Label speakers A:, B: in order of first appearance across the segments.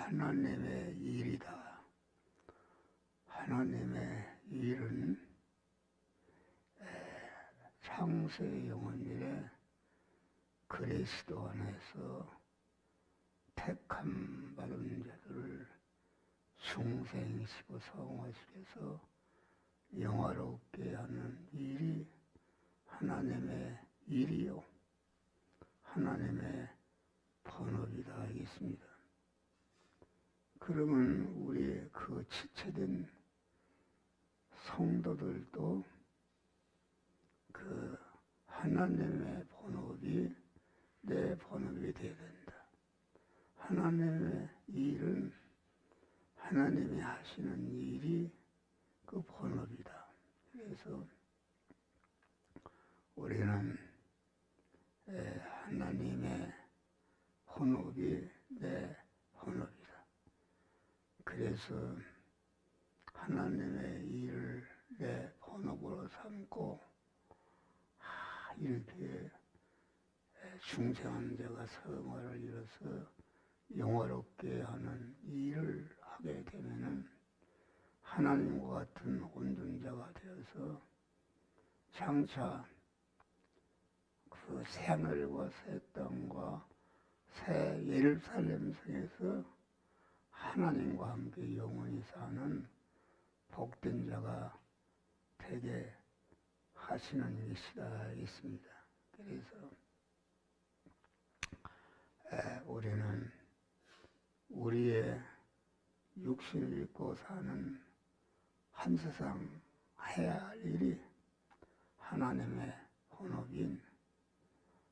A: 하나님의 일이다. 하나님의 일은 창세 영원일에 그리스도 안에서 택함 받은 자들을 중생시고 성화시켜서 영화롭게 하는 일이 하나님의 일이요 하나님의 본업이다 하겠습니다. 그러면 우리 그 지체된 성도들도 그 하나님의 본업이 내 본업이 되어야 된다. 하나님의 일은 하나님이 하시는 일이 그 본업이다. 그래서 우리는 하나님의 본업이 내 본업이다. 그래서 하나님의 일을 내 본업으로 삼고 이렇게 중생한 자가 성화를 이뤄서 영화롭게 하는 일을 하게 되면은 하나님과 같은 온전자가 되어서 장차 그 새하늘과 새 땅과 새 예루살렘 성에서 하나님과 함께 영원히 사는 복된 자가 되게 하시는 것이다 있습니다. 그래서 우리는 우리의 육신을 입고 사는 한 세상 해야 할 일이 하나님의 본업인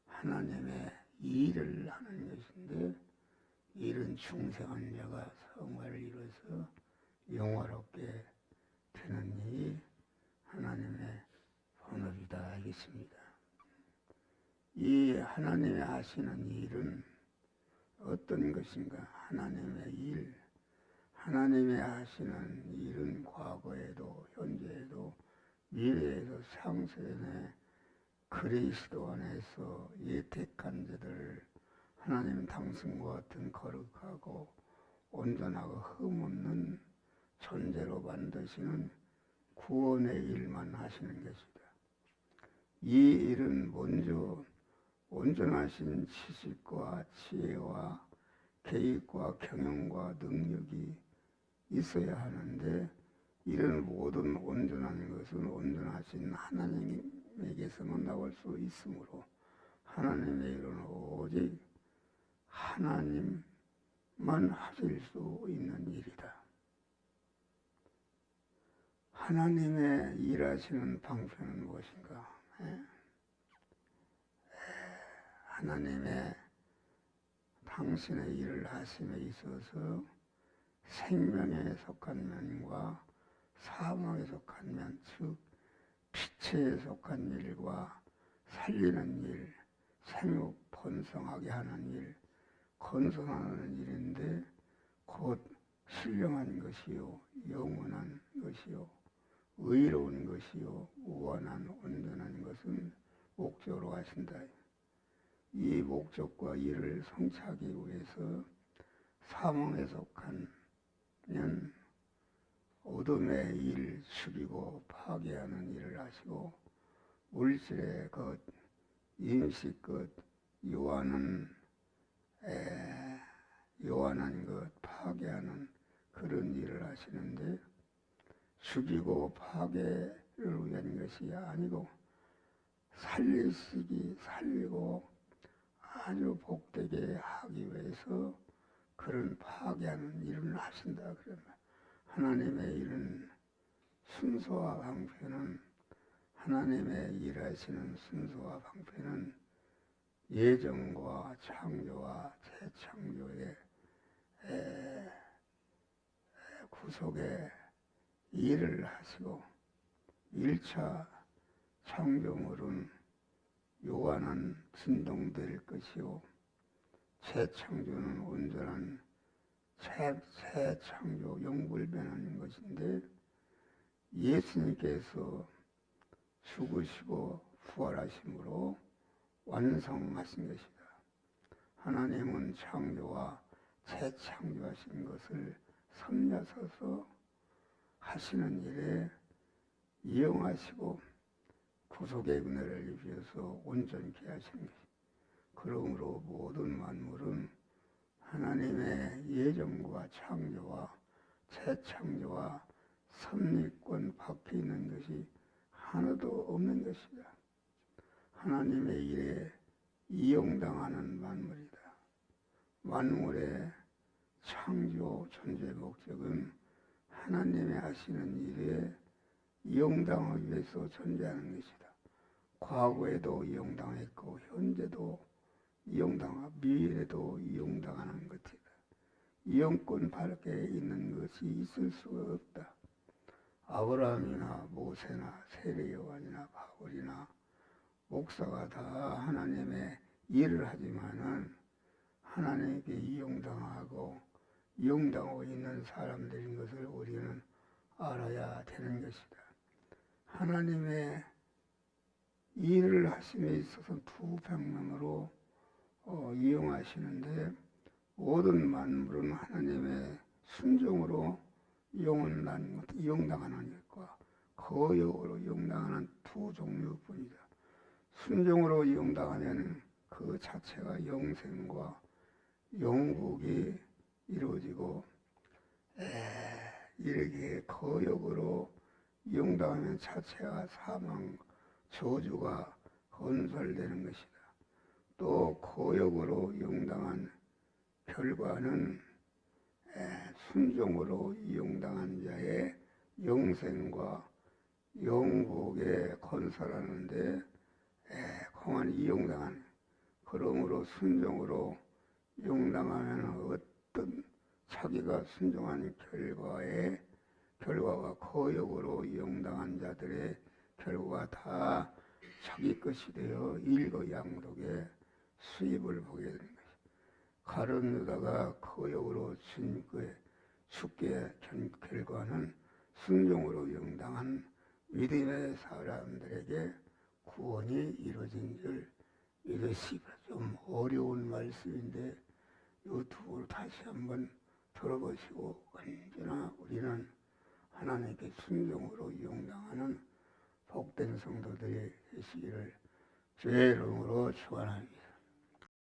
A: 하나님의 일을 하는 것인데, 이런 중생한 자가 성화를 이뤄서 영화롭게 되는 일이 하나님의 본업이다 하겠습니다. 이 하나님이 하시는 일은 어떤 것인가? 하나님의 일, 하나님이 하시는 일은 과거에도 현재에도 미래에도 상세에 그리스도 안에서 예택한 자들을 하나님 당신과 같은 거룩하고 온전하고 흠없는 존재로 만드시는 구원의 일만 하시는 것이다. 이 일은 먼저 온전하신 지식과 지혜와 계획과 경영과 능력이 있어야 하는데, 이런 모든 온전한 것은 온전하신 하나님에게서만 나올 수 있으므로 하나님의 일은 오직 하나님만 하실 수 있는 일이다. 하나님의 일하시는 방편은 무엇인가? 하나님의 당신의 일을 하심에 있어서 생명에 속한 면과 사망에 속한 면, 즉 빛에 속한 일과 살리는 일, 생육 번성하게 하는 일, 건선하는 일인데, 곧 신령한 것이요 영원한 것이요 의로운 것이요 우완한 온전한 것은 목적으로 하신다. 이 목적과 일을 성취하기 위해서 사망에 속한 면 어둠의 일, 죽이고 파괴하는 일을 하시고, 물질의 것, 인식 것, 요한한 것, 파괴하는 그런 일을 하시는데, 죽이고 파괴를 위한 것이 아니고 살리고 아주 복되게 하기 위해서 그런 파괴하는 일을 하신다. 그러면 하나님의 일은 순서와 방편은, 하나님의 일하시는 순서와 방편은 예정과 창조와 재창조의 구속의 일을 하시고, 1차 창조물은 요한한 진동될 것이요 재창조는 온전한 재창조 영불변하는 것인데, 예수님께서 죽으시고 부활하심으로 완성하신 것이다. 하나님은 창조와 재창조하신 것을 섬겨서서 하시는 일에 이용하시고 구속의 은혜를 입혀서 온전케 하신 것. 그러므로 모든 만물은 하나님의 예정과 창조와 재창조와 섭리권 밖에 있는 것이 하나도 없는 것이다. 하나님의 일에 이용당하는 만물이다. 만물의 창조 존재 목적은 하나님의 하시는 일에 이용당하기 위해서 존재하는 것이다. 과거에도 이용당했고 현재도 이용당하고 미래에도 이용당하는 것이다. 이용권 밖에 있는 것이 있을 수가 없다. 아브라함이나 모세나 세례요한이나 바울이나 목사가 다 하나님의 일을 하지만은 하나님께 이용당하고 있는 사람들인 것을 우리는 알아야 되는 것이다. 하나님의 일을 하심에 있어서 두 방면으로 이용하시는데 모든 만물은 하나님의 순종으로 이용당하는 것과 거역으로 이용당하는 두 종류뿐이다. 순종으로 이용당하면 그 자체가 영생과 영국이 이루어지고 이렇게 거역으로 이용당하면 자체가 사망, 저주가 건설되는 것이다. 또 거역으로 이용당한 결과는 순종으로 이용당한 자의 영생과 영국에 건설하는데 공안 이용당한, 그러므로 순종으로 이용당하면 어떤 자기가 순종한 결과가 거역으로 이용당한 자들의 결과가 다 자기 것이 되어 일거양득의 수입을 보게 되는 것이다. 가룟 유다가 거역으로 주님께 죽게 된 결과는 순종으로 이용당한 믿음의 사람들에게 구원이 이루어진 줄, 이것이 좀 어려운 말씀인데 이 두 다시 한번 들어보시고 언제나 우리는 하나님께 순종으로 이용당하는 복된 성도들이 되시기를 주의 이름으로 축원합니다.